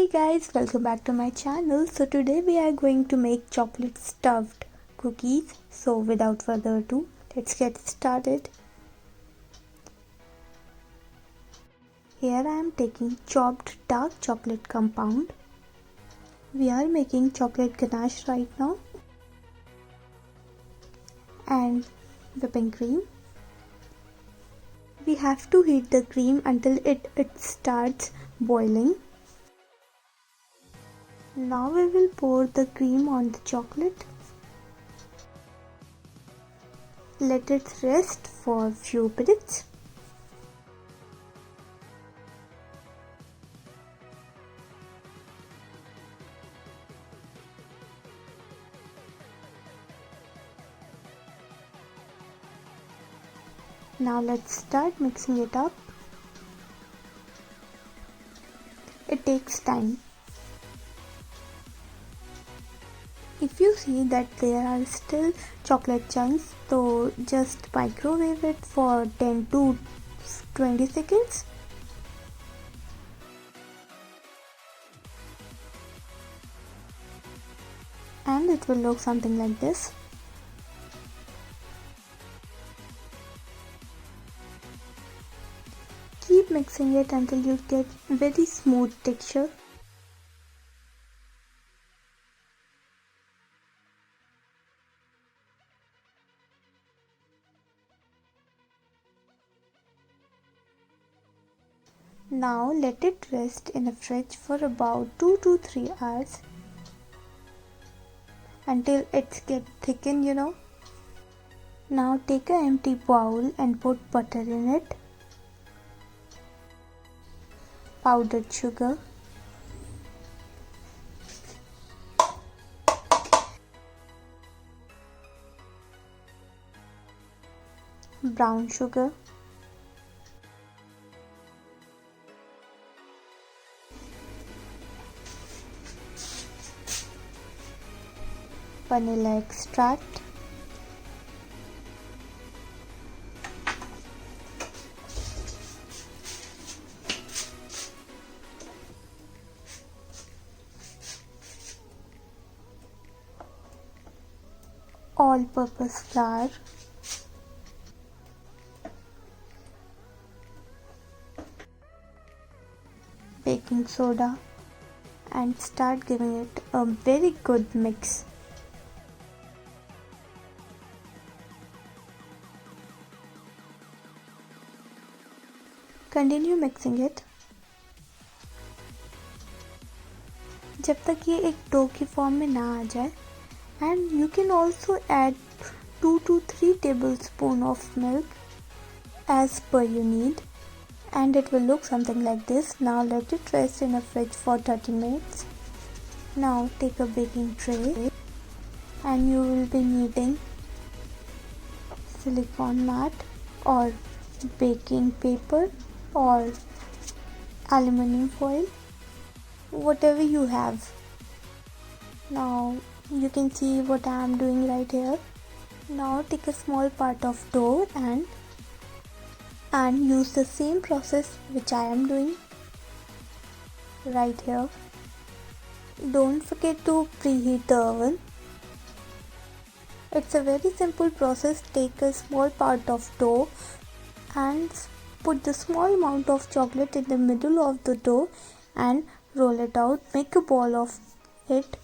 Hey guys, welcome back to my channel. So today we are going to make chocolate stuffed cookies. So without further ado, let's get started. Here I am taking chopped dark chocolate compound. We are making chocolate ganache right now. And whipping cream. We have to heat the cream until it starts boiling. Now we will pour the cream on the chocolate. Let it rest for few minutes. Now let's start mixing it up. It takes time. If you see that there are still chocolate chunks, so just microwave it for 10 to 20 seconds. And it will look something like this. Keep mixing it until you get very smooth texture. Now let it rest in a fridge for about 2 to 3 hours until it gets thickened. Now take an empty bowl and put butter in it, powdered sugar, brown sugar, vanilla extract, all-purpose flour, baking soda, and start giving it a very good mix. Continue mixing it जब तक ये एक dough की form में ना आ जाए. And you can also add 2 to 3 tablespoons of milk as per you need, and it will look something like this. Now let it rest in a fridge for 30 minutes. Now take a baking tray and you will be needing silicone mat or baking paper or aluminum foil, whatever you have. Now you can see what I am doing right here. Now take a small part of dough and use the same process which I am doing right here. Don't forget to preheat the oven. It's a very simple process. Take a small part of dough and put the small amount of chocolate in the middle of the dough and roll it out. Make a ball of it